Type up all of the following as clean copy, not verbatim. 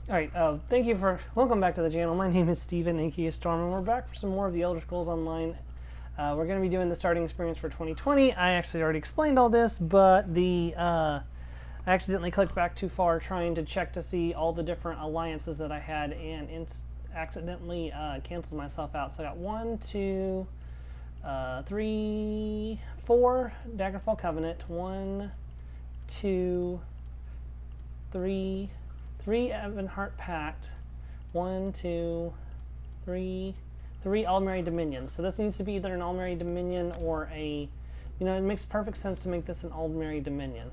Alright, welcome back to the channel. My name is Steven, aka Storm, and we're back for some more of the Elder Scrolls Online. We're going to be doing the starting experience for 2020. I actually already explained all this, but I accidentally clicked back too far trying to check to see all the different alliances that I had, and accidentally canceled myself out. So I got 1, 2, 3, 4 Daggerfall Covenant, 1, 2, 3 Evanhart Pact, 1, 2, 3 Aldmeri Dominions. So this needs to be either an Aldmeri Dominion or it makes perfect sense to make this an Aldmeri Dominion.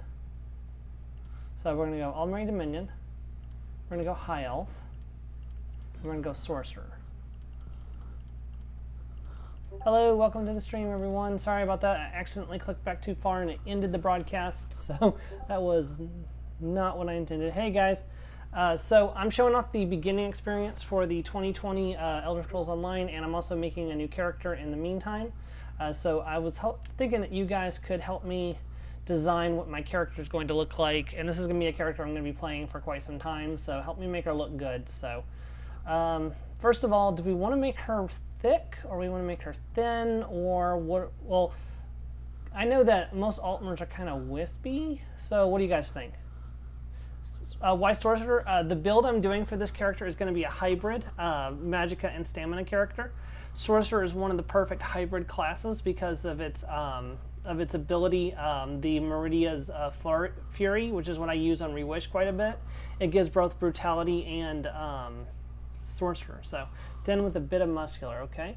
So we're going to go Aldmeri Dominion, we're going to go High Elf, and we're going to go Sorcerer. Hello, welcome to the stream, everyone. Sorry about that. I accidentally clicked back too far and it ended the broadcast, so that was not what I intended. Hey guys. So I'm showing off the beginning experience for the 2020 Elder Scrolls Online, and I'm also making a new character in the meantime. So I was thinking that you guys could help me design what my character is going to look like, and this is going to be a character I'm going to be playing for quite some time, so help me make her look good. So first of all, do we want to make her thick, or we want to make her thin, or what? Well, I know that most Altmers are kind of wispy, so what do you guys think? Why Sorcerer? The build I'm doing for this character is going to be a hybrid Magicka and Stamina character. Sorcerer is one of the perfect hybrid classes because of its ability, the Meridia's Fury, which is what I use on Rewish quite a bit. It gives both brutality and Sorcerer. So thin with a bit of muscular, okay?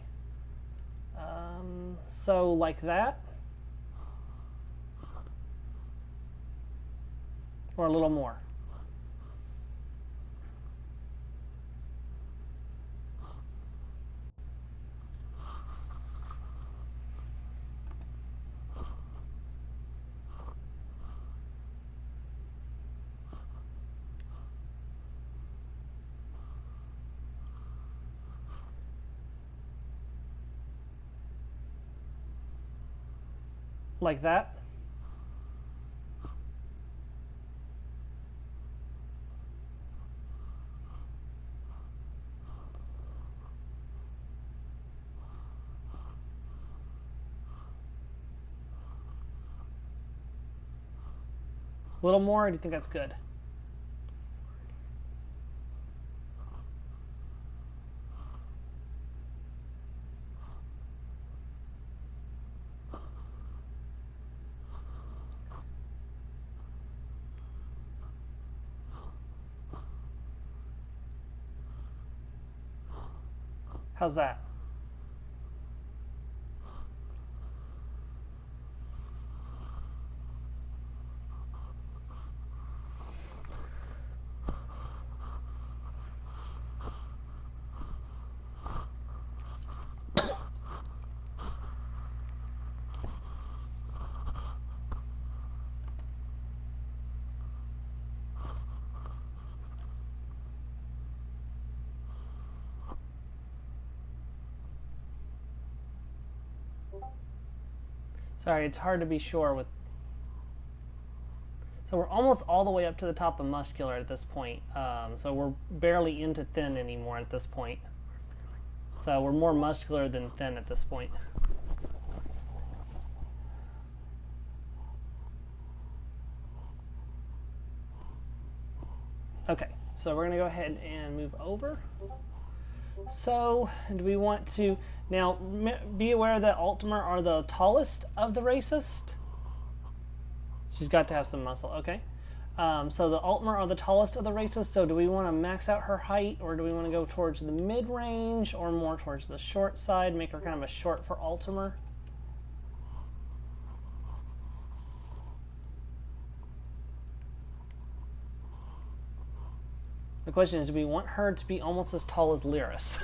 So like that. Or a little more. Like that. A little more, or do you think that's good? How's that? Sorry, it's hard to be sure with. So we're almost all the way up to the top of muscular at this point. So we're barely into thin anymore at this point. So we're more muscular than thin at this point. Okay, so we're going to go ahead and move over. So, do we want to... Now, be aware that Altmer are the tallest of the racist. She's got to have some muscle, okay. So the Altmer are the tallest of the races, so do we want to max out her height, or do we want to go towards the mid-range, or more towards the short side, make her kind of a short for Altmer? The question is, do we want her to be almost as tall as Lyris?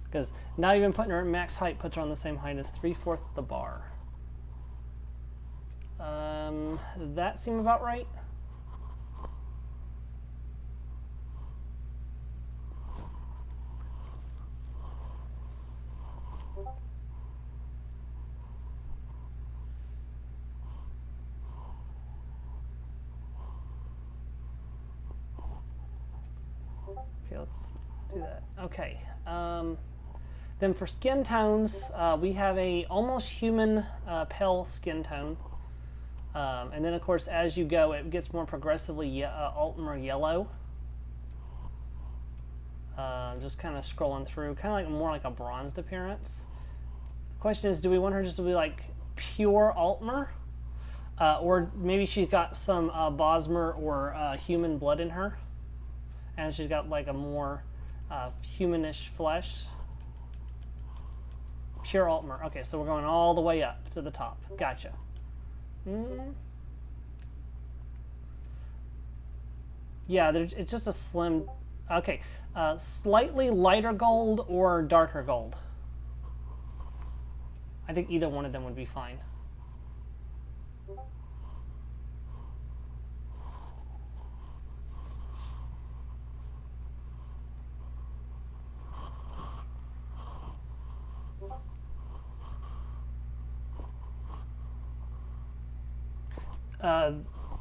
Because not even putting her at max height puts her on the same height as 3/4 the bar. That seem about right? Okay, let's do that. Okay. Then for skin tones, we have a almost human pale skin tone. And then, of course, as you go, it gets more progressively ultimate yellow. Just kind of scrolling through, kind of like more like a bronzed appearance. The question is, do we want her just to be like pure Altmer? Or maybe she's got some Bosmer or human blood in her, and she's got like a more humanish flesh. Pure Altmer. Okay, so we're going all the way up to the top. Gotcha. Yeah, it's just a slim. Okay, slightly lighter gold or darker gold. I think either one of them would be fine.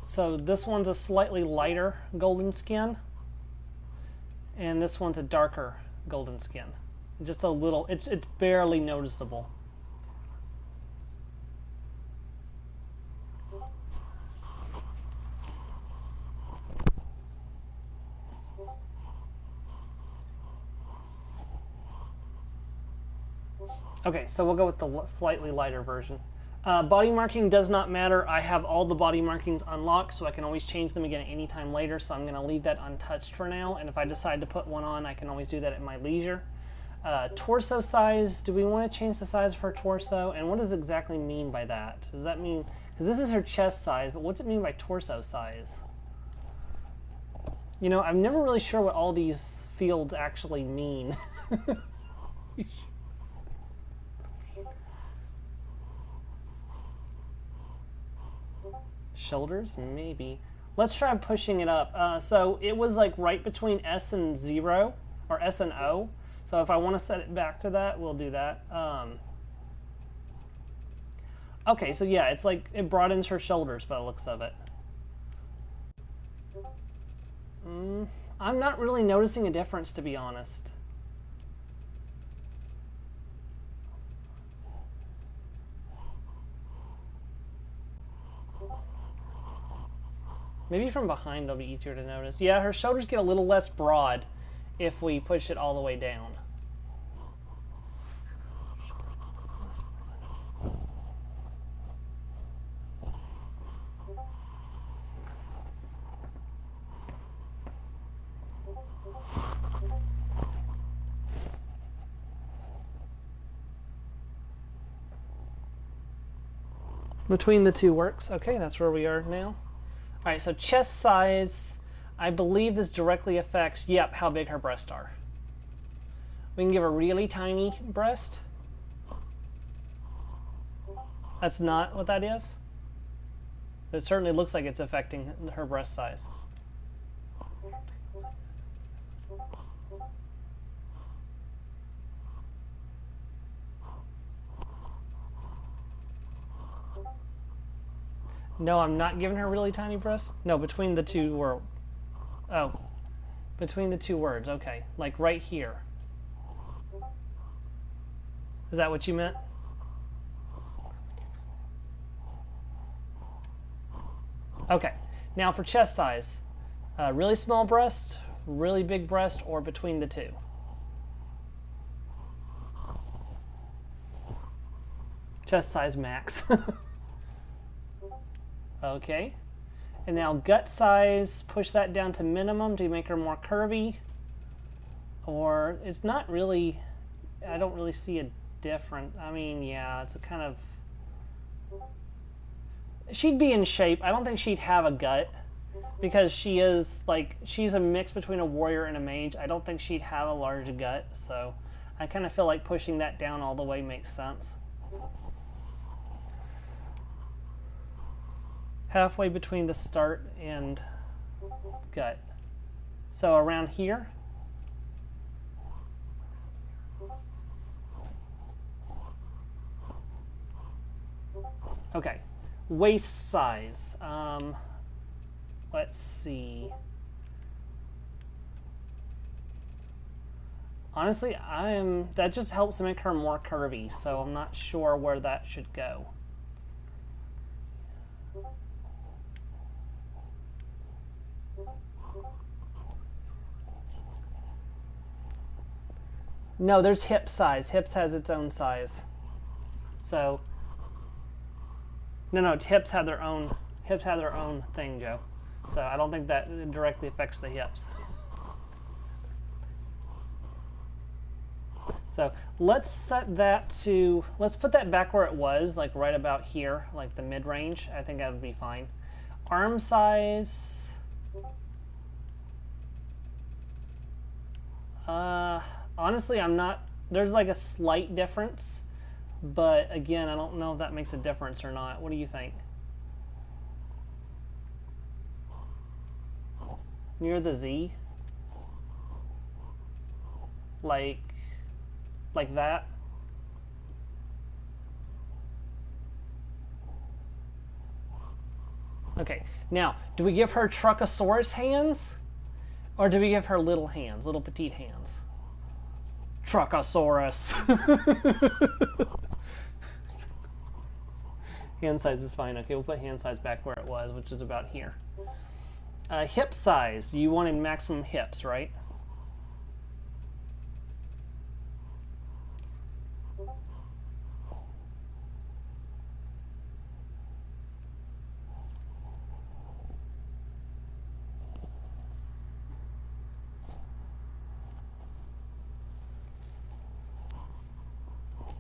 So this one's a slightly lighter golden skin, and this one's a darker golden skin. Just a little, it's barely noticeable. Okay, so we'll go with the slightly lighter version. Body marking does not matter. I have all the body markings unlocked, so I can always change them again anytime later, so I'm going to leave that untouched for now, and if I decide to put one on, I can always do that at my leisure. Torso size, do we want to change the size of her torso, and what does it exactly mean by that? Does that mean, because this is her chest size, but what's it mean by torso size? You know, I'm never really sure what all these fields actually mean. Shoulders, maybe. Let's try pushing it up. So it was like right between S and 0, or S and O. So if I want to set it back to that, we'll do that. Okay, so yeah, it's like it broadens her shoulders by the looks of it. I'm not really noticing a difference, to be honest. Maybe from behind it'll be easier to notice. Yeah, her shoulders get a little less broad if we push it all the way down. Between the two works. Okay, that's where we are now. All right, so chest size, I believe this directly affects, yep, how big her breasts are. We can give a really tiny breast. That's not what that is. It certainly looks like it's affecting her breast size. No, I'm not giving her really tiny breasts. No, between the two words. Oh, between the two words. Okay, like right here. Is that what you meant? Okay, now for chest size. Really small breast, really big breast, or between the two? Chest size max. Okay. And now gut size, push that down to minimum to make her more curvy. Or it's not really, I don't really see a different, I mean, yeah, it's a kind of, she'd be in shape. I don't think she'd have a gut because she is like, she's a mix between a warrior and a mage. I don't think she'd have a large gut, so I kind of feel like pushing that down all the way makes sense. Halfway between the start and gut. So around here. Okay, waist size. Let's see. Honestly, that just helps make her more curvy, so I'm not sure where that should go. No, there's hip size. Hips has its own size. So no, hips have their own thing, Joe. So I don't think that directly affects the hips. So let's set that to, let's put that back where it was, like right about here, like the mid-range. I think that would be fine. Arm size. Honestly, I'm not, there's like a slight difference, but again, I don't know if that makes a difference or not. What do you think? Near the Z? Like that? Okay, now, do we give her Truckosaurus hands? Or do we give her little hands, little petite hands? Truckosaurus. Hand size is fine. Okay, we'll put hand size back where it was, which is about here. Hip size. You wanted maximum hips, right?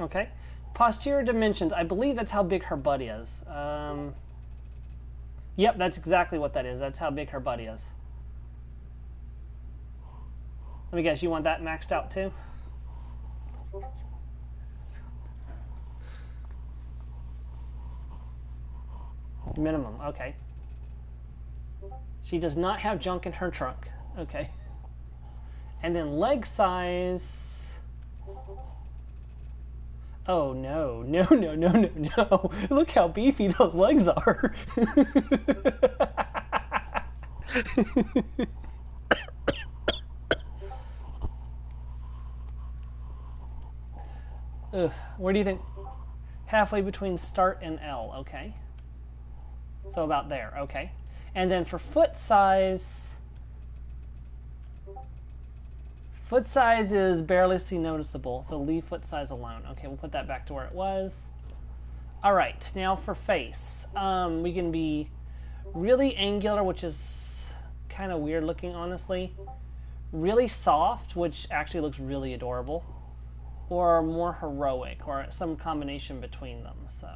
Okay. Posterior dimensions. I believe that's how big her butt is. Yep, that's exactly what that is. That's how big her butt is. Let me guess, you want that maxed out too? Minimum, okay. She does not have junk in her trunk. Okay. And then leg size. Oh no, no, no, no, no, no. Look how beefy those legs are. Ugh, where do you think? Halfway between start and L, okay. So about there, okay. And then for foot size is barely noticeable, so leave foot size alone. Okay, we'll put that back to where it was. All right, now for face. We can be really angular, which is kind of weird looking, honestly. Really soft, which actually looks really adorable. Or more heroic, or some combination between them, so.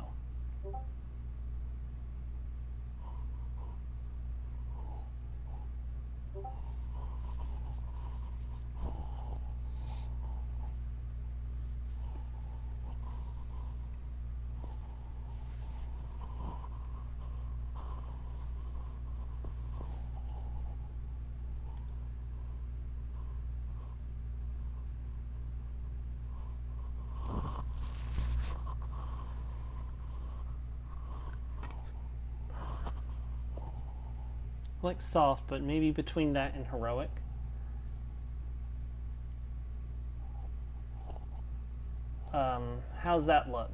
Like soft, but maybe between that and heroic. How's that look?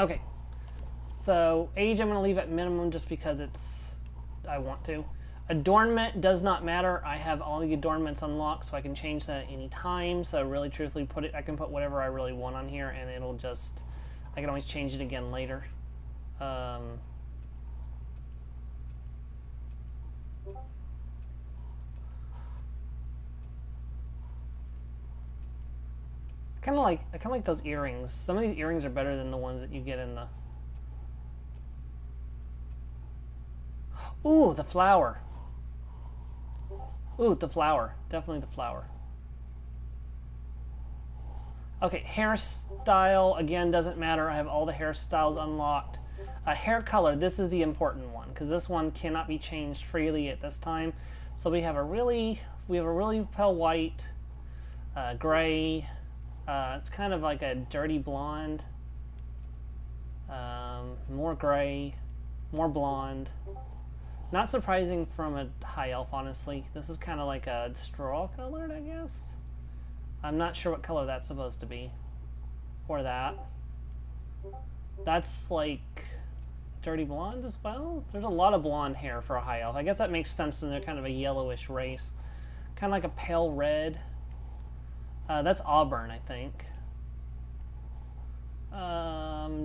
Okay, so age I'm going to leave at minimum just because it's I want to. Adornment does not matter. I have all the adornments unlocked, so I can change that at any time. So really, truthfully, I can put whatever I really want on here, and it'll just, I can always change it again later. I kind of like those earrings. Some of these earrings are better than the ones that you get in the. Ooh, the flower. Ooh, the flower. Definitely the flower. Okay, hairstyle, again, doesn't matter. I have all the hairstyles unlocked. Hair color, this is the important one, because this one cannot be changed freely at this time. So we have a really pale white, gray, it's kind of like a dirty blonde, more gray, more blonde. Not surprising from a high elf, honestly. This is kind of like a straw colored, I guess. I'm not sure what color that's supposed to be. Or that. That's like dirty blonde as well. There's a lot of blonde hair for a high elf. I guess that makes sense since they're kind of a yellowish race. Kind of like a pale red. That's auburn, I think.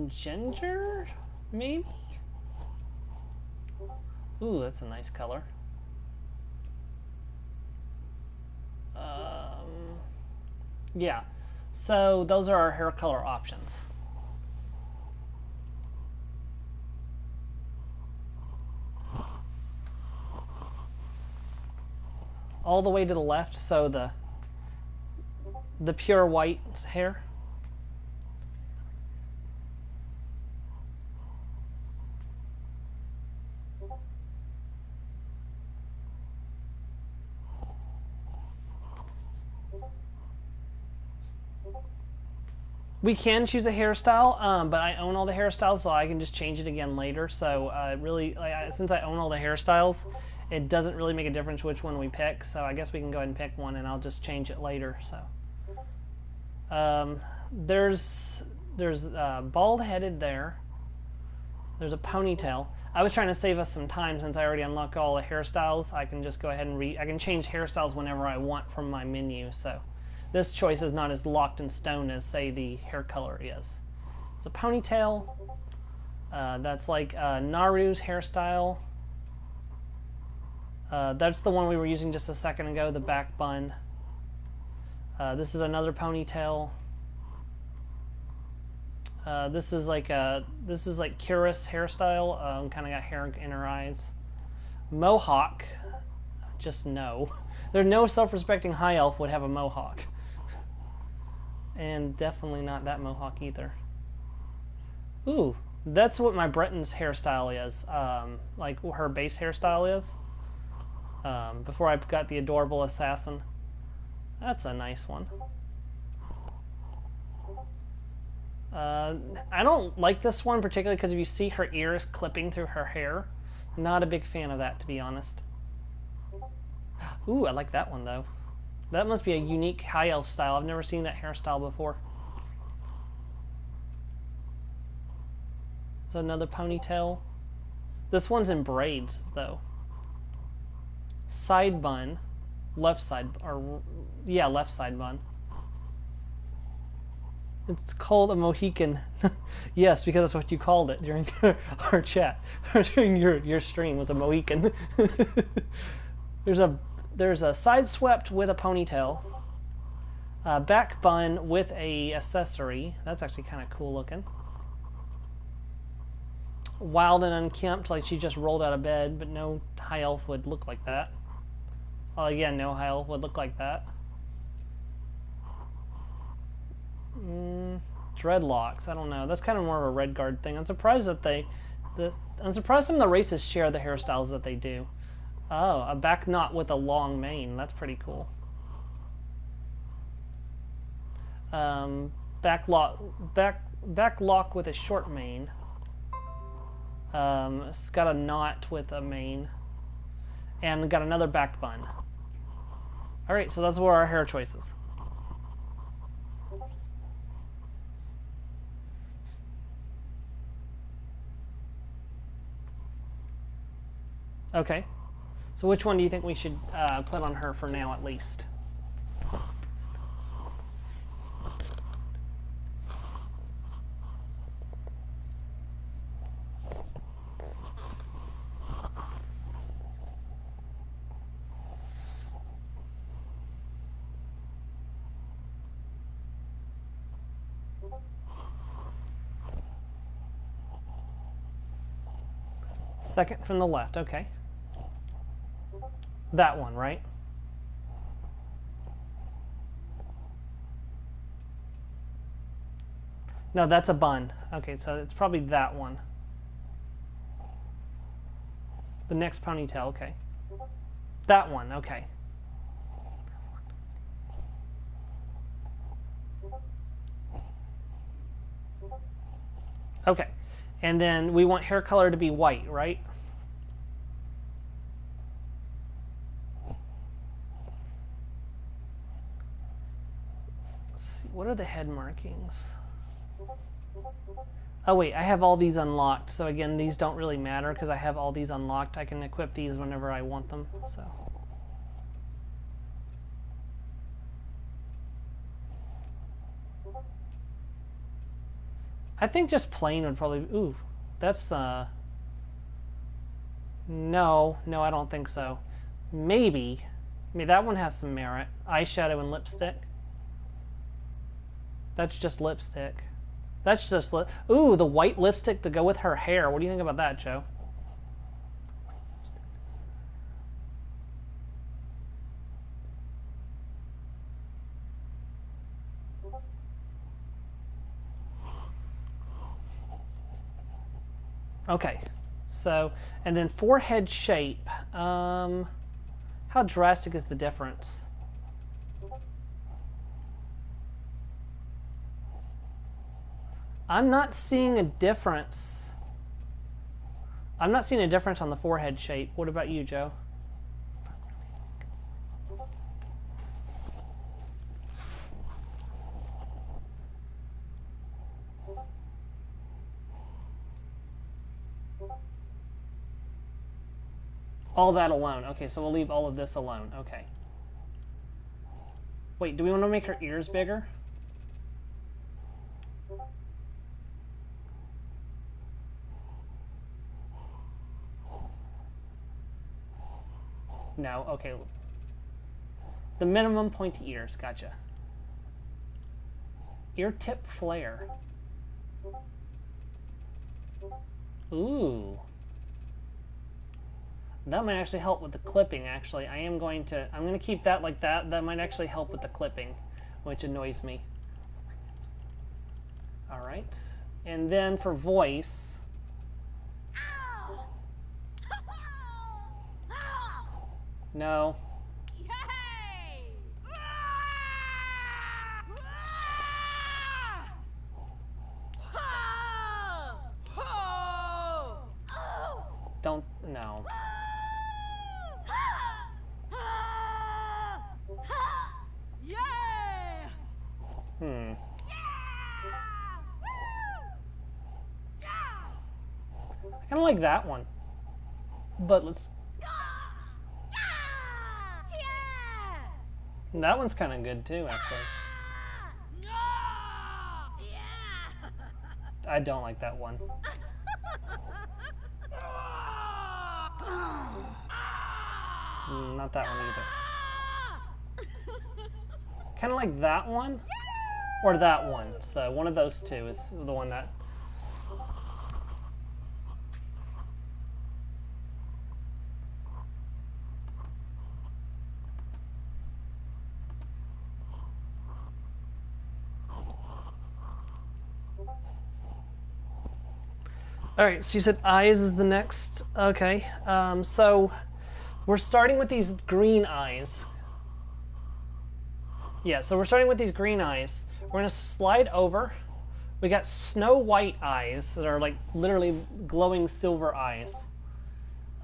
Ginger? Maybe? Ooh, that's a nice color. Yeah, so those are our hair color options. All the way to the left, so the pure white hair. We can choose a hairstyle, but I own all the hairstyles, so I can just change it again later. So really, since I own all the hairstyles, it doesn't really make a difference which one we pick. So I guess we can go ahead and pick one, and I'll just change it later. So there's bald-headed there. There's a ponytail. I was trying to save us some time since I already unlocked all the hairstyles. I can just go ahead and I can change hairstyles whenever I want from my menu. So. This choice is not as locked in stone as, say, the hair color is. It's a ponytail. That's like Naru's hairstyle. That's the one we were using just a second ago, the back bun. This is another ponytail. This is like Kira's hairstyle. Kind of got hair in her eyes. Mohawk. Just no. There's no self-respecting high elf would have a mohawk. And definitely not that mohawk either. Ooh, that's what my Breton's hairstyle is. Like her base hairstyle is. Before I got the adorable assassin. That's a nice one. I don't like this one particularly because if you see her ears clipping through her hair, not a big fan of that, to be honest. Ooh, I like that one though. That must be a unique high elf style. I've never seen that hairstyle before. There's another ponytail. This one's in braids though. Side bun, left side, or yeah, left side bun. It's called a Mohican. Yes, because that's what you called it during our chat, during your stream was a Mohican. There's a side swept with a ponytail, back bun with a accessory. That's actually kind of cool looking. Wild and unkempt, like she just rolled out of bed, but no high elf would look like that. Oh yeah, no high elf would look like that. Dreadlocks, I don't know. That's kind of more of a red guard thing. I'm surprised that I'm surprised some of the races share the hairstyles that they do. Oh, a back knot with a long mane. That's pretty cool. Back lock with a short mane. It's got a knot with a mane. And got another back bun. Alright, so that's where our hair choices. Okay. So which one do you think we should put on her for now, at least? Second from the left, okay. That one, right? No, that's a bun. Okay, so it's probably that one. The next ponytail, okay. That one, okay. Okay. And then we want hair color to be white, right? Let's see, what are the head markings? Oh wait, I have all these unlocked. So again, these don't really matter because I have all these unlocked. I can equip these whenever I want them. So I think just plain would probably. Ooh, that's no, I don't think so. Maybe. I mean, that one has some merit. Eyeshadow and lipstick. That's just lipstick. That's just ooh, the white lipstick to go with her hair. What do you think about that, Joe? Okay, so, and then forehead shape. How drastic is the difference? I'm not seeing a difference. I'm not seeing a difference on the forehead shape. What about you, Joe? All that alone. Okay, so we'll leave all of this alone. Okay. Wait, do we want to make her ears bigger? No, okay. The minimum pointy ears, gotcha. Ear tip flare. Ooh. That might actually help with the clipping, actually. I'm going to keep that like that. That might actually help with the clipping, which annoys me. Alright. And then for voice. No. Don't, no. I kind of like that one. But let's... That one's kind of good too, actually. I don't like that one. Not that one either. Kind of like that one or that one. So one of those two is the one that... Alright, so you said eyes is the next. Okay, so we're starting with these green eyes. Yeah, so we're starting with these green eyes. We're going to slide over. We got Snow White eyes that are like literally glowing silver eyes.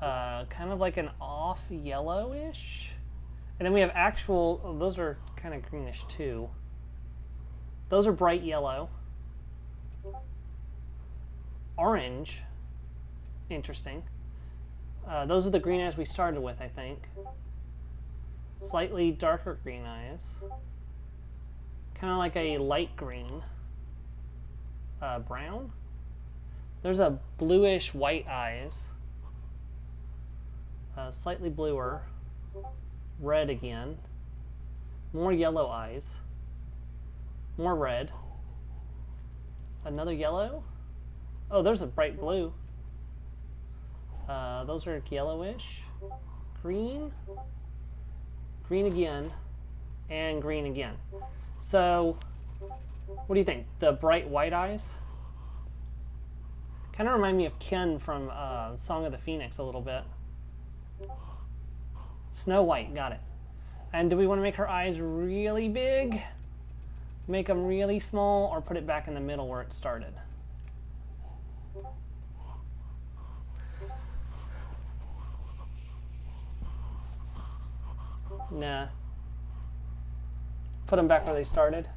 Kind of like an off yellowish. And then we have actual, oh, those are kind of greenish too. Those are bright yellow. Orange. Interesting. Those are the green eyes we started with, I think. Slightly darker green eyes. Kind of like a light green. Brown? There's a bluish white eyes. Slightly bluer. Red again. More yellow eyes. More red. Another yellow? Oh, there's a bright blue. Those are yellowish. Green. Green again. And green again. So, what do you think? The bright white eyes? Kind of remind me of Ken from Song of the Phoenix a little bit. Snow White, got it. And do we want to make her eyes really big? Make them really small, or put it back in the middle where it started? Nah. Put them back where they started.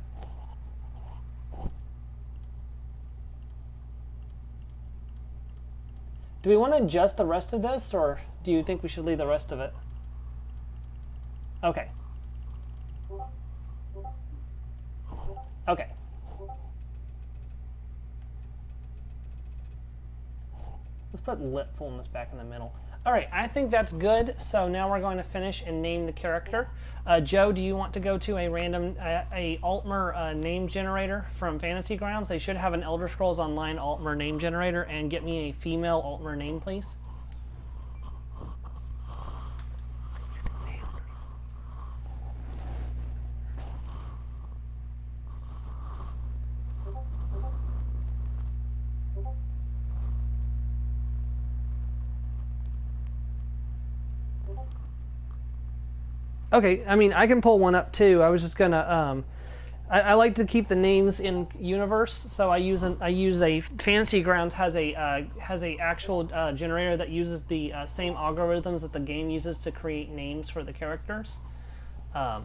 Do we want to adjust the rest of this, or do you think we should leave the rest of it? Okay. Okay. Let's put lip fullness back in the middle. All right, I think that's good. So now we're going to finish and name the character. Joe, do you want to go to a random, a Altmer name generator from Fantasy Grounds? They should have an Elder Scrolls Online Altmer name generator, and get me a female Altmer name, please. Okay, I mean, I can pull one up too. I was just gonna, I like to keep the names in universe, so I use a Fantasy Grounds has a actual generator that uses the same algorithms that the game uses to create names for the characters. So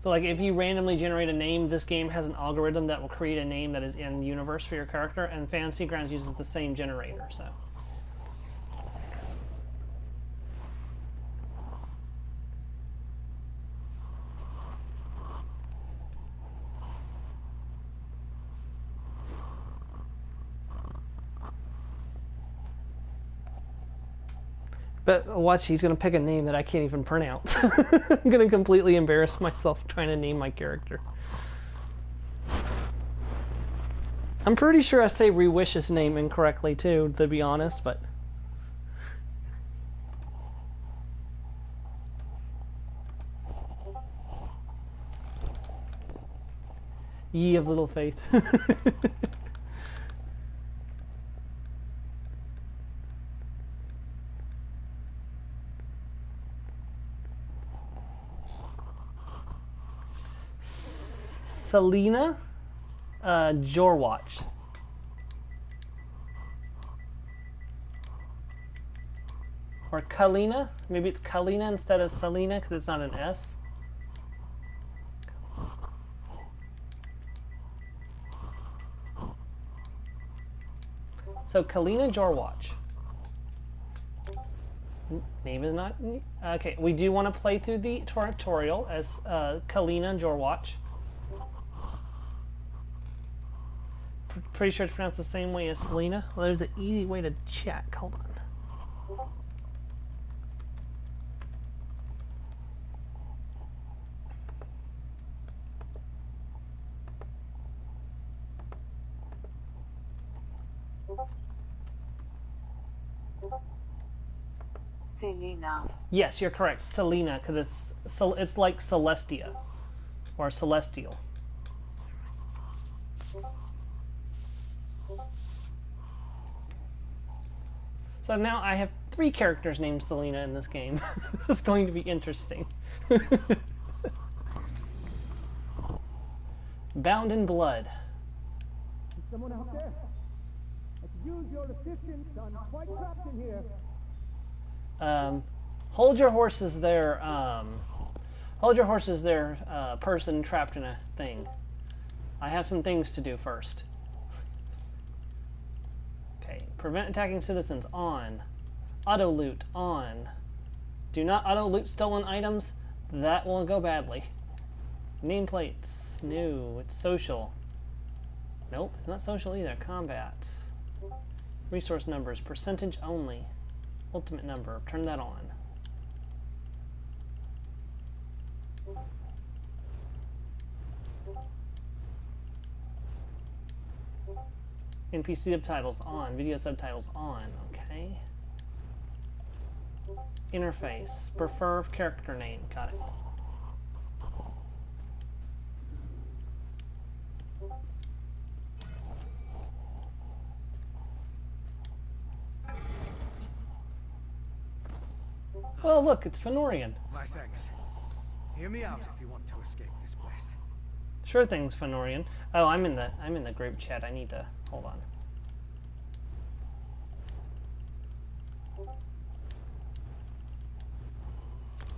like if you randomly generate a name, this game has an algorithm that will create a name that is in universe for your character, and Fantasy Grounds uses the same generator. So. But watch, he's going to pick a name that I can't even pronounce. I'm going to completely embarrass myself trying to name my character. I'm pretty sure I say Rewish's name incorrectly too, to be honest, but... Ye of little faith. Selena Jorwatch. Or Kalina. Maybe it's Kalina instead of Selena because it's not an S. So Kalina Jorwatch. Name is not... Okay, we do want to play through the tutorial as Kalina Jorwatch. Pretty sure it's pronounced the same way as Selena. Well, there's an easy way to check. Hold on. Selena. Yes, you're correct. Selena, because it's like Celestia or Celestial. So now I have 3 characters named Selena in this game. This is going to be interesting. Bound in Blood. Someone out there? I could use your assistance. I'm quite trapped in here. Hold your horses there. Hold your horses there, person trapped in a thing. I have some things to do first. Okay, Prevent attacking citizens, on. Auto loot, on. Do not auto loot stolen items. That will go badly. Nameplates, no. It's social. Nope, it's not social either. Combat. Resource numbers, percentage only. Ultimate number, turn that on. NPC subtitles on, video subtitles on, okay. Interface, prefer character name, got it. Well, look, it's Fenorian. My thanks. Hear me out if you want to escape this place. Sure things, Fenorian. Oh, I'm in the group chat. I need to hold on.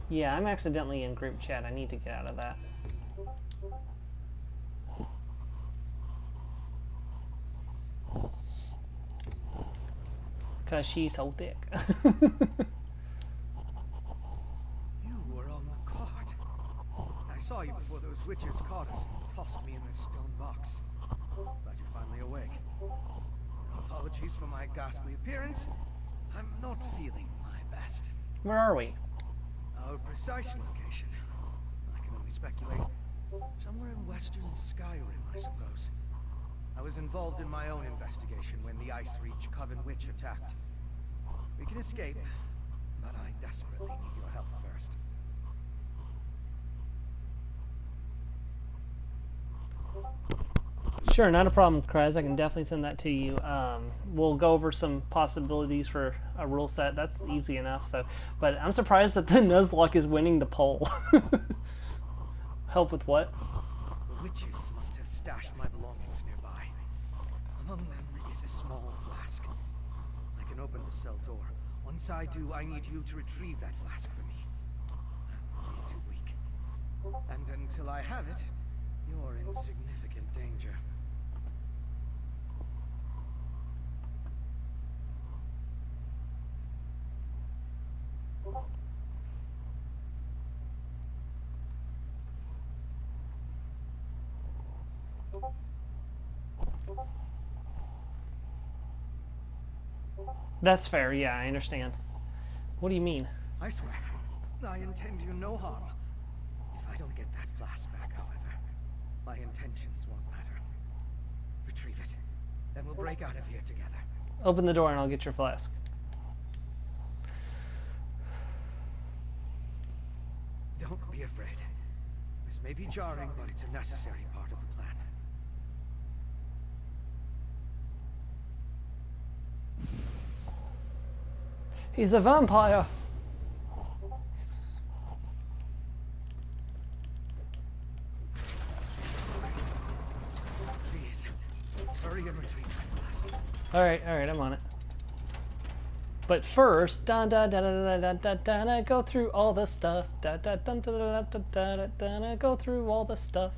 Yeah, I'm accidentally in group chat. I need to get out of that. Cause she's so thick. I saw you before those witches caught us and tossed me in this stone box. Glad you're finally awake. Apologies for my ghastly appearance. I'm not feeling my best. Where are we? Our precise location, I can only speculate. Somewhere in western Skyrim, I suppose. I was involved in my own investigation when the Ice Reach Coven Witch attacked. We can escape, but I desperately need your help first. Sure, not a problem, Kraz. I can definitely send that to you. We'll go over some possibilities for a rule set. That's easy enough. So, but I'm surprised that the Nuzlocke is winning the poll. Help with what? The witches must have stashed my belongings nearby. Among them is a small flask. I can open the cell door. Once I do, I need you to retrieve that flask for me. I'll be too weak. And until I have it, you're in significant danger. That's fair, yeah, I understand. What do you mean? I swear, I intend you no harm. If I don't get that flask back, however, my intentions won't matter. Retrieve it, then we'll break out of here together. Open the door and I'll get your flask. Don't be afraid. This may be jarring, but it's a necessary part of the plan. He's a vampire. Please, hurry and retrieve my flask. All right, I'm on it. But first, da da da da da da da da, go through all the stuff. Da da da da da da da da da, go through all the stuff.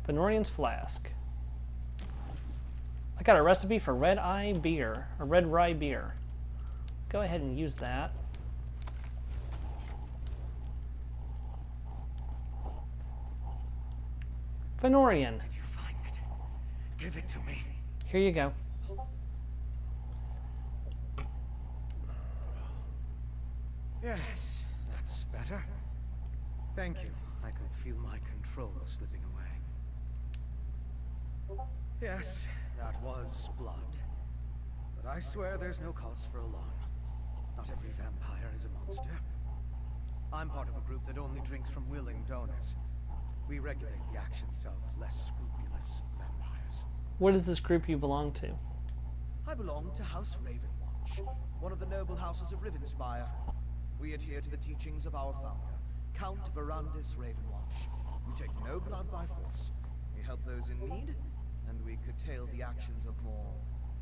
Fenorian's flask. I got a recipe for red eye beer, or red rye beer. Go ahead and use that. Fenorian. Did you find it? Give it to me. Here you go. Yes, that's better. Thank you. I could feel my control slipping away. Yes, that was blood. But I swear there's no cause for alarm. Not every vampire is a monster. I'm part of a group that only drinks from willing donors. We regulate the actions of less scrupulous vampires. What is this group you belong to? I belong to House Ravenwatch, one of the noble houses of Rivenspire. We adhere to the teachings of our founder, Count Verandis Ravenwatch. We take no blood by force. We help those in need, and we curtail the actions of more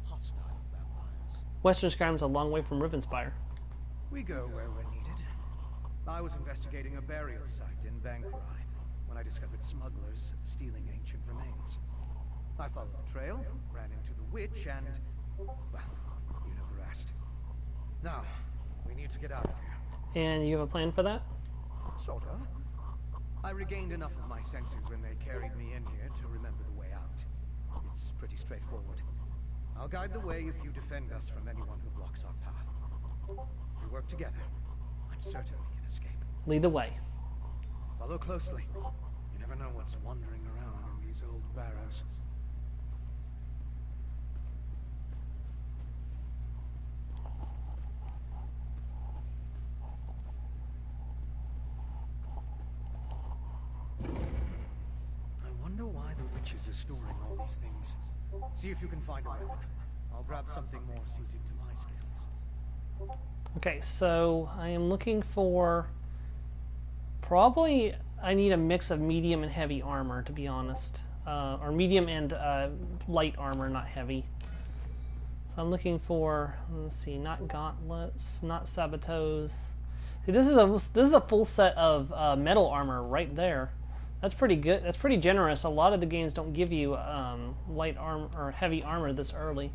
hostile vampires. Western Skyrim's a long way from Rivenspire. We go where we're needed. I was investigating a burial site in Bankurai when I discovered smugglers stealing ancient remains. I followed the trail, ran into the witch, and... well, you know the rest. Now, we need to get out of here. And you have a plan for that? Sort of. I regained enough of my senses when they carried me in here to remember the way out. It's pretty straightforward. I'll guide the way if you defend us from anyone who blocks our path. If we work together, I'm certain we can escape. Lead the way. Follow closely. You never know what's wandering around in these old barrows. I wonder why the witches are storing all these things. See if you can find a weapon. I'll grab something more suited to my skills. Okay, so I am looking for... probably I need a mix of medium and heavy armor, to be honest. Or medium and light armor, not heavy. So I'm looking for, let's see, not gauntlets, not sabotos. See, this is a full set of metal armor right there. That's pretty good. That's pretty generous. A lot of the games don't give you light armor or heavy armor this early.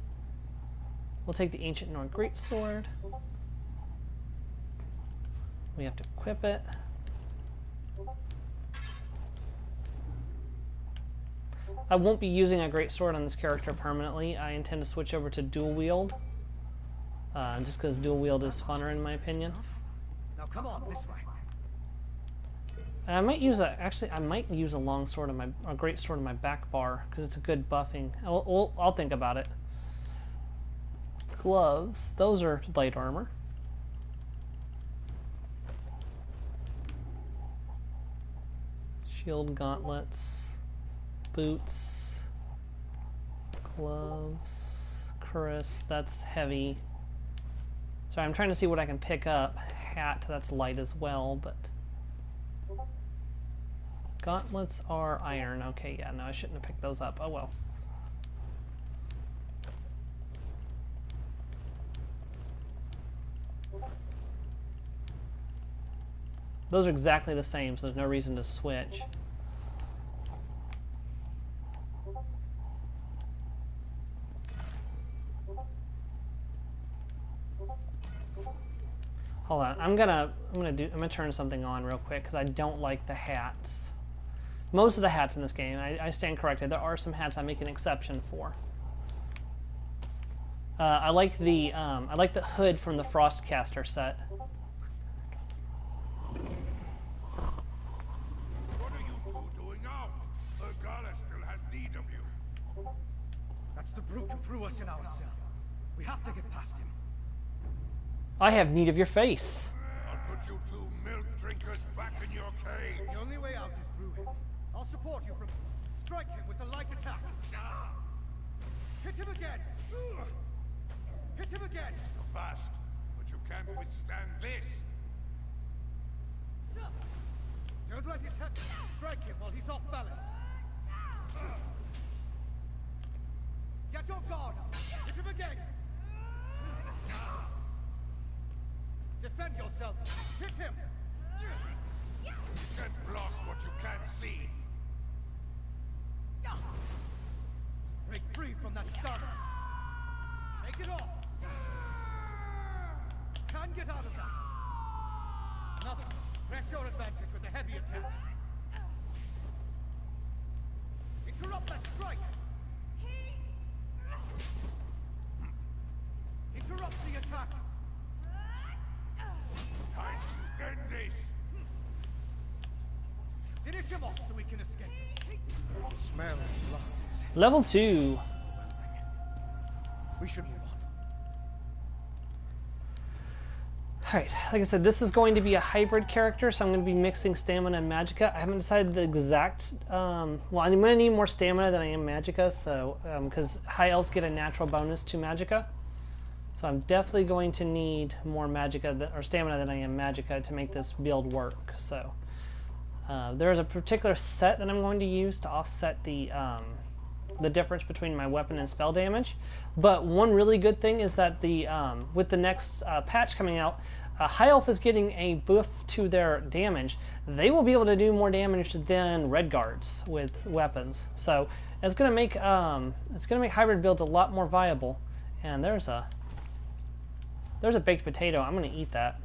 We'll take the Ancient Nord Greatsword. We have to equip it. I won't be using a Greatsword on this character permanently. I intend to switch over to dual wield. Just because dual wield is funner in my opinion. Now come on, this way. I might use I might use a long sword on a great sword on my back bar because it's a good buffing. I'll think about it. Gloves, those are light armor. Shield, gauntlets, boots, gloves, cuirass, that's heavy. Sorry, I'm trying to see what I can pick up. Hat, that's light as well, but... gauntlets are iron. Okay, yeah, no, I shouldn't have picked those up. Oh well. Those are exactly the same, so there's no reason to switch. Hold on, I'm gonna turn something on real quick because I don't like the hats. Most of the hats in this game, I stand corrected. There are some hats I make an exception for. I like the hood from the Frostcaster set. What are you two doing out? Ergala still has need of you. That's the brute who threw us in our cell. We have to get past him. I have need of your face. I'll put you two milk drinkers back in your cage. The only way out is through him. I'll support you from... strike him with a light attack. Hit him again! Hit him again! You're fast, but you can't withstand this. Don't let his head... strike him while he's off balance. Get your guard up! Hit him again! Defend yourself! Hit him! You can't block what you can't see. Break free from that stun! Shake it off! Can get out of that! Nothing. Press your advantage with the heavy attack. Interrupt that strike! Interrupt the attack! Time to end this. Finish him off so we can escape. The smell of blood is Level 2. overwhelming. We should move on. Alright, like I said, this is going to be a hybrid character, so I'm going to be mixing stamina and magicka. I haven't decided the exact... well, I'm going to need more stamina than I am magicka, so... because high elves get a natural bonus to magicka. So I'm definitely going to need more magicka, or stamina than I am magicka to make this build work, so... there is a particular set that I'm going to use to offset the the difference between my weapon and spell damage. But one really good thing is that the with the next patch coming out, High Elf is getting a buff to their damage. They will be able to do more damage than Red Guards with weapons. So it's gonna make hybrid builds a lot more viable. And there's a baked potato. I'm gonna eat that.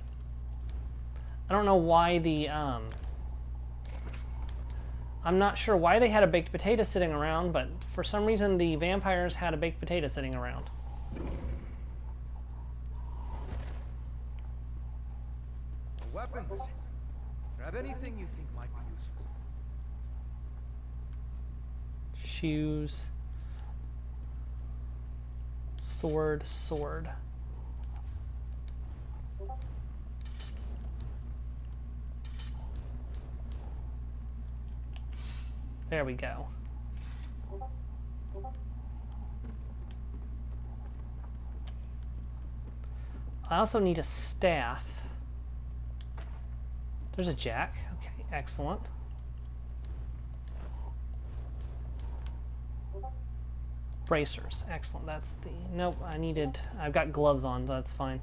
I don't know why I'm not sure why they had a baked potato sitting around, but for some reason the vampires had a baked potato sitting around. Weapons. Grab anything you think might be useful. Shoes. Sword. There we go. I also need a staff. There's a jack. Okay, excellent. Bracers. Excellent. That's the... Nope, I've got gloves on, so that's fine.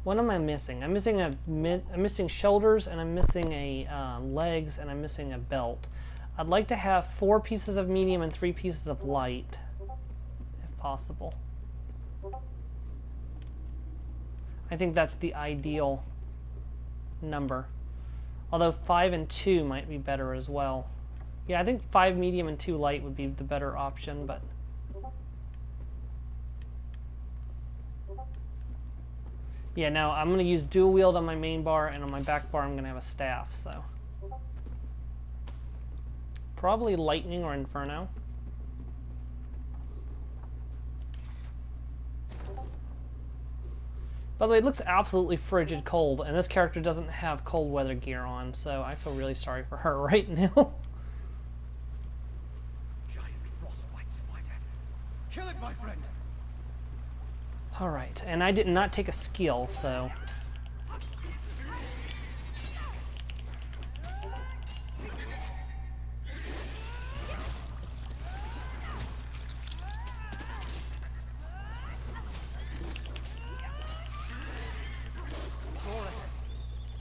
What am I missing? I'm missing shoulders, and I'm missing a legs, and I'm missing a belt. I'd like to have 4 pieces of medium and 3 pieces of light, if possible. I think that's the ideal number. Although 5 and 2 might be better as well. Yeah, I think 5 medium and 2 light would be the better option, but... Yeah, no, I'm going to use dual wield on my main bar, and on my back bar I'm going to have a staff, so... Probably lightning or inferno. By the way, it looks absolutely frigid cold, and this character doesn't have cold weather gear on, so I feel really sorry for her right now. Giant frostbite spider. Kill it, my friend. Alright, and I did not take a skill, so...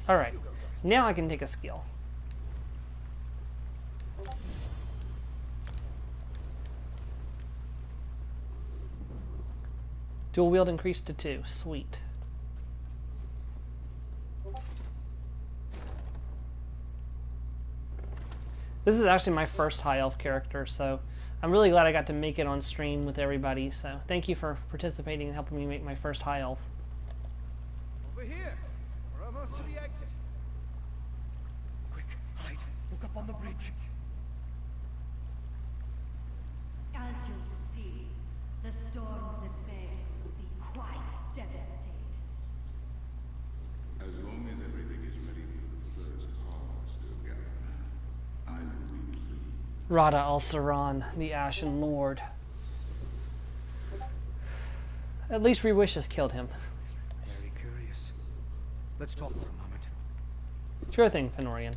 Alright, now I can take a skill. Dual wield increased to 2. Sweet. This is actually my first high elf character, so I'm really glad I got to make it on stream with everybody. So thank you for participating and helping me make my first high elf. Over here. We're almost to the exit. Quick, hide. Look up on the bridge. As you'll see, the storm's advance will be quite devastating. As long as everything is ready for the first harvest of Gaia, I will be pleased. Rada al-Saran, the Ashen Lord. At least Rewish has killed him. Very curious. Let's talk for a moment. Sure thing, Fenorian.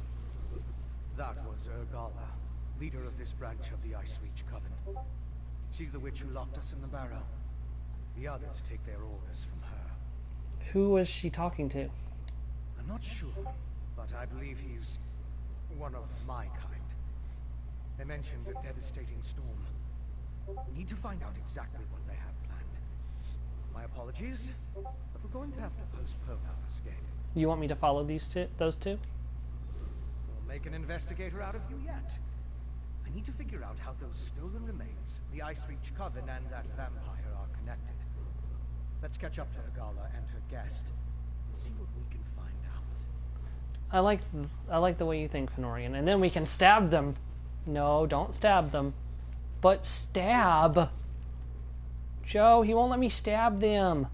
That was Urgala, leader of this branch of the Ice Reach Coven. She's the witch who locked us in the barrow. The others take their orders from her. Who was she talking to? I'm not sure, but I believe he's one of my kind. They mentioned a devastating storm. We need to find out exactly what they have planned. My apologies, but we're going to have to postpone our escape. You want me to follow those two? We'll make an investigator out of you yet. I need to figure out how those stolen remains, the Ice Reach Coven, and that vampire are connected. Let's catch up to Urgala and her guest, and see what we can find out. I like the way you think, Fenorian. And then we can stab them. No, don't stab them. But stab! Joe, he won't let me stab them.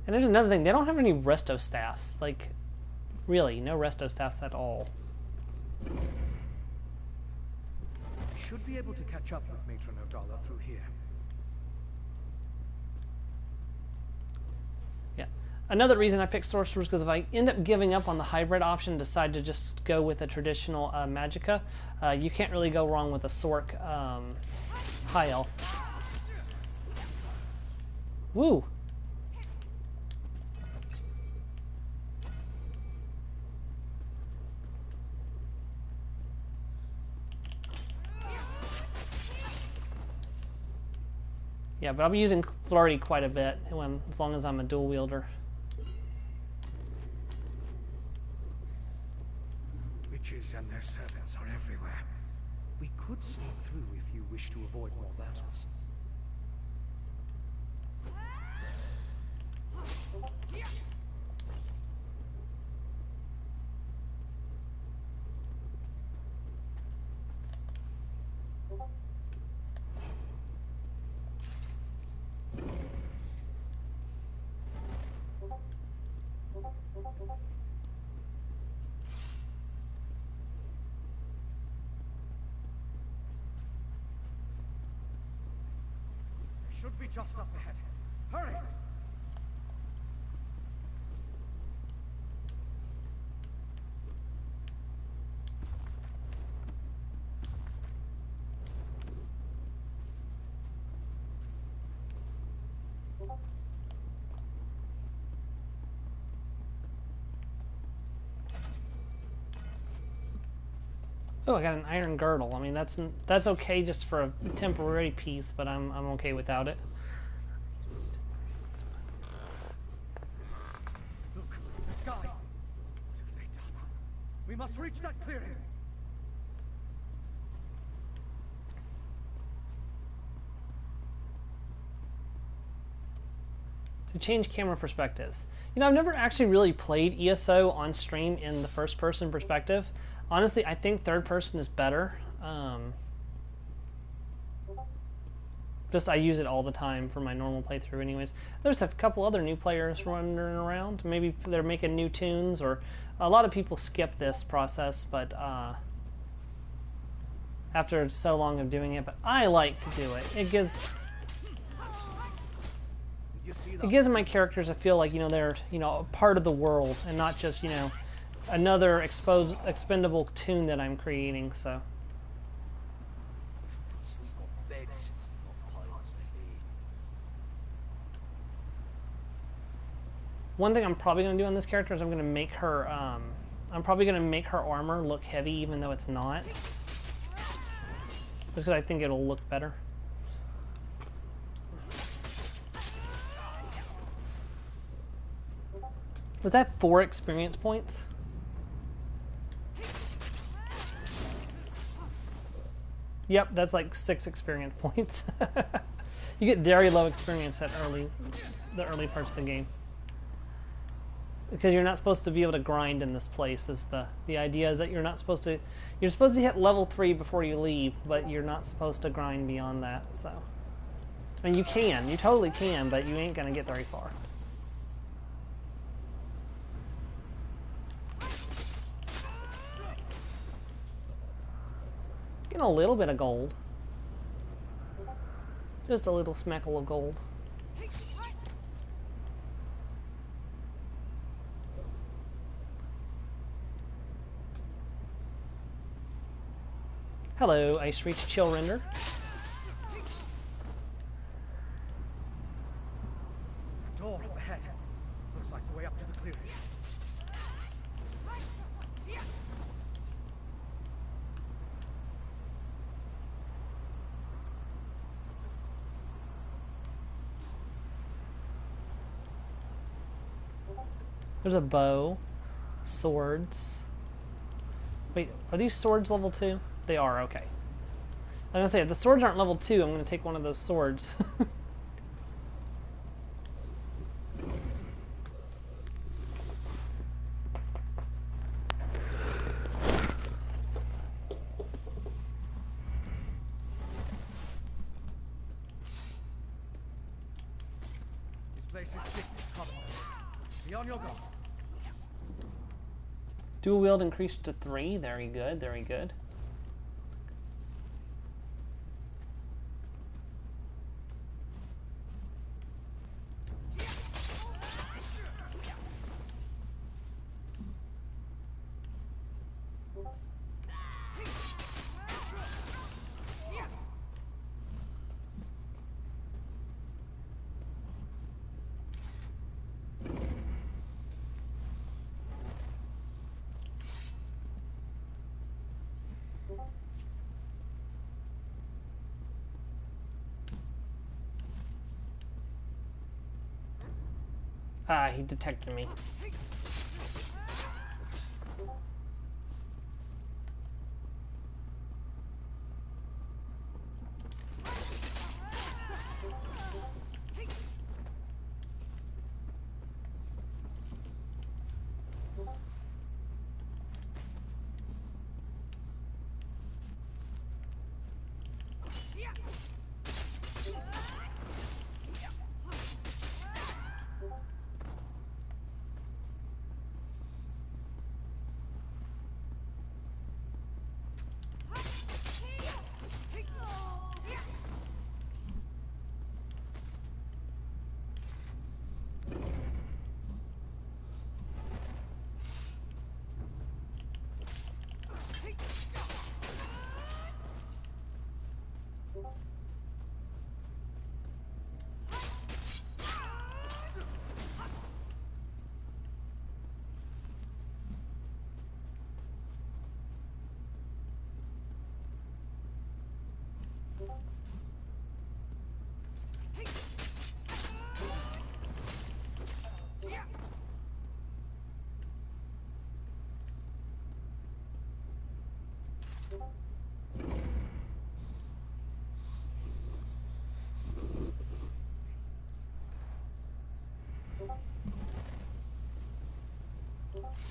And there's another thing. They don't have any resto staffs. Like, really, no resto staffs at all. We should be able to catch up with Matron Urgala through here. Yeah. Another reason I picked sorcerers because if I end up giving up on the hybrid option and decide to just go with a traditional magicka, you can't really go wrong with a Sorc high elf. Woo! Yeah, but I'll be using Flurry quite a bit as long as I'm a dual wielder. Witches and their servants are everywhere. We could sneak through if you wish to avoid more battles. Should be just up ahead. Hurry! Oh, I got an iron girdle. I mean, that's okay just for a temporary piece, but I'm okay without it. Look, the sky. What have they done? We must reach that clearing. To change camera perspectives. You know, I've never actually really played ESO on stream in the first person perspective. Honestly, I think third person is better. Just I use it all the time for my normal playthrough anyways. There's a couple other new players wandering around. Maybe they're making new tunes, or a lot of people skip this process, but after so long of doing it, but I like to do it. It gives my characters a feel like, you know, they're, you know, a part of the world and not just, you know, another expendable tune that I'm creating. So one thing I'm probably going to do on this character is I'm going to make her armor look heavy even though it's not, just because I think it'll look better. Was that 4 experience points? Yep, that's like 6 experience points. You get very low experience at the early parts of the game, because you're not supposed to be able to grind in this place. Is the idea is that you're supposed to hit level 3 before you leave, but you're not supposed to grind beyond that. So, I mean, you totally can, but you ain't gonna get very far. Getting a little bit of gold. Just a little smeckle of gold. Hello, Ice Reach Chill Render. A door up ahead. Looks like the way up to the clearing. There's a bow, swords. Wait, are these swords level 2? They are, okay. I was gonna say, if the swords aren't level 2, I'm gonna take one of those swords. This place is thick with cover. Be on your guard. Dual wield increased to 3. Very good, very good. Ah, he detected me.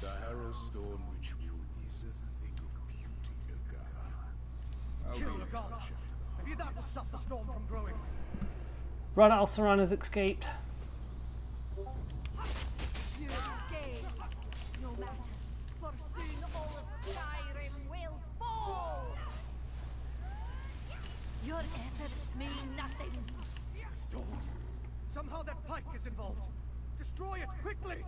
The Harrowstone ritual is a thing of beauty, Nagara. I'll Kill be the in god. touch after the Maybe that will stop the storm from growing. Rada Alceron has escaped. You escape. No matter, for soon all of Skyrim will fall. Your efforts mean nothing. Storm. Somehow that pike is involved. Destroy it quickly.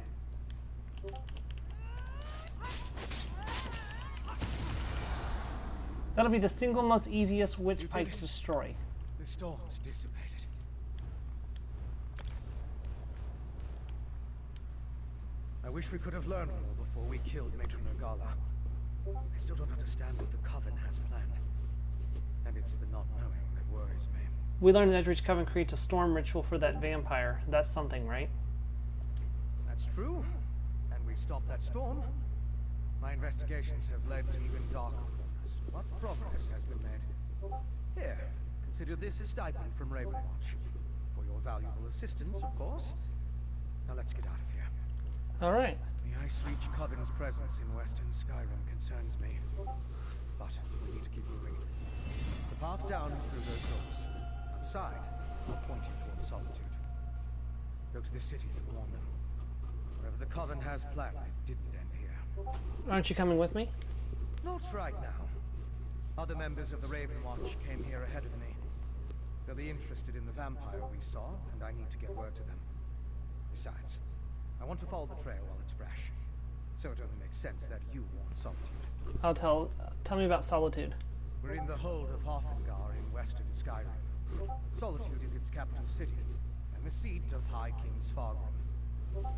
That'll be the single most easiest witch You pike did to it. destroy. The storm's dissipated. I wish we could have learned more before we killed Matron Nagala. I still don't understand what the Coven has planned. And it's the not knowing that worries me. We learned that Edrich Coven creates a storm ritual for that vampire. That's something, right? That's true. And we stopped that storm. My investigations have led to even darker corners. What progress has been made? Here, consider this a stipend from Ravenwatch. For your valuable assistance, of course. Now let's get out of here. Alright. The Ice Reach Coven's presence in Western Skyrim concerns me. But we need to keep moving. The path down is through those doors. Outside, I'll point you towards Solitude. Go to the city and warn them. Whatever the Coven has planned, it didn't end here. Aren't you coming with me? Not right now. Other members of the Ravenwatch came here ahead of me. They'll be interested in the vampire we saw, and I need to get word to them. Besides, I want to follow the trail while it's fresh. So it only makes sense that you warn Solitude. Tell me about Solitude. We're in the hold of Hofengar in Western Skyrim. Solitude is its capital city, and the seat of High King Svargrim.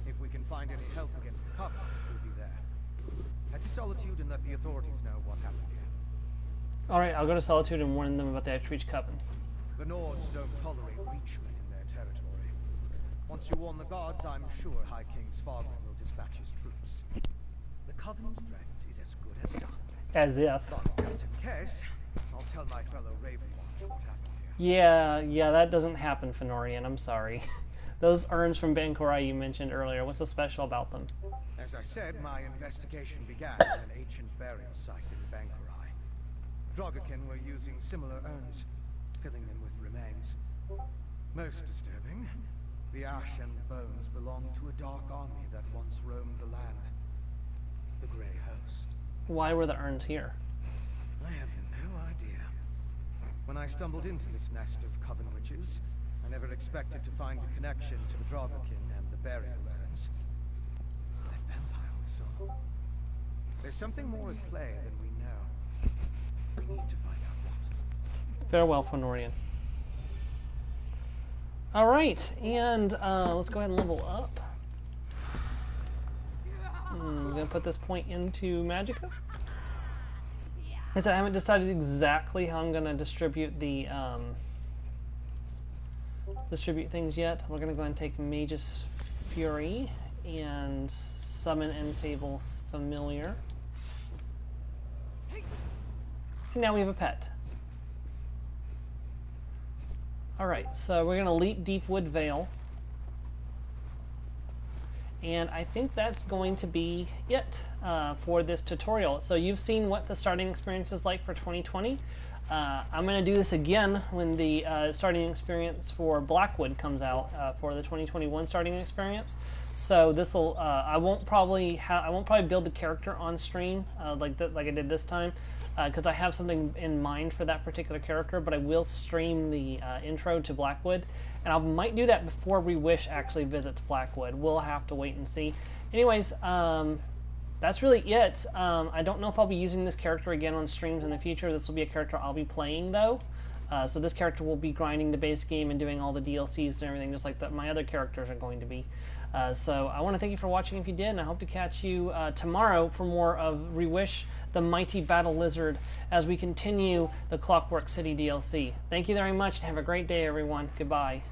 If we can find any help against the Coven, we'll be there. Head to Solitude and let the authorities know what happened here. Alright, I'll go to Solitude and warn them about the Ice Reach Coven. The Nords don't tolerate Reachmen in their territory. Once you warn the gods, I'm sure High King Svargrim will dispatch his troops. The Coven's threat is as good as done. As if. But just in case, I'll tell my fellow Ravenwatch what happened here. Yeah, that doesn't happen, Fenorian. I'm sorry. Those urns from Bankorai you mentioned earlier, what's so special about them? As I said, my investigation began at an ancient burial site in Bankorai. Drogakin were using similar urns, filling them with remains. Most disturbing, the ash and bones belong to a dark army that once roamed the land. The Grey Host. Why were the urns here? I have no idea. When I stumbled into this nest of Coven witches, I never expected to find a connection to the Drogakin and the burial urns. That vampire we saw. There's something more at play than we know. We need to find out what. Farewell, Fenorian. Alright, and let's go ahead and level up. I'm going to put this point into Magicka. Like I said, I haven't decided exactly how I'm going to distribute the things yet. We're going to go ahead and take Mage's Fury and summon Enfable's Familiar. And now we have a pet. Alright, so we're going to leap Deepwood Vale. And I think that's going to be it for this tutorial. So you've seen what the starting experience is like for 2020. I'm going to do this again when the starting experience for Blackwood comes out for the 2021 starting experience. So this will I won't probably build the character on stream like I did this time because I have something in mind for that particular character. But I will stream the intro to Blackwood, and I might do that before Rewish actually visits Blackwood. We'll have to wait and see. Anyways. That's really it. I don't know if I'll be using this character again on streams in the future. This will be a character I'll be playing, though. So this character will be grinding the base game and doing all the DLCs and everything, just like my other characters are going to be. So I want to thank you for watching if you did, and I hope to catch you tomorrow for more of Rewish the Mighty Battle Lizard as we continue the Clockwork City DLC. Thank you very much, and have a great day, everyone. Goodbye.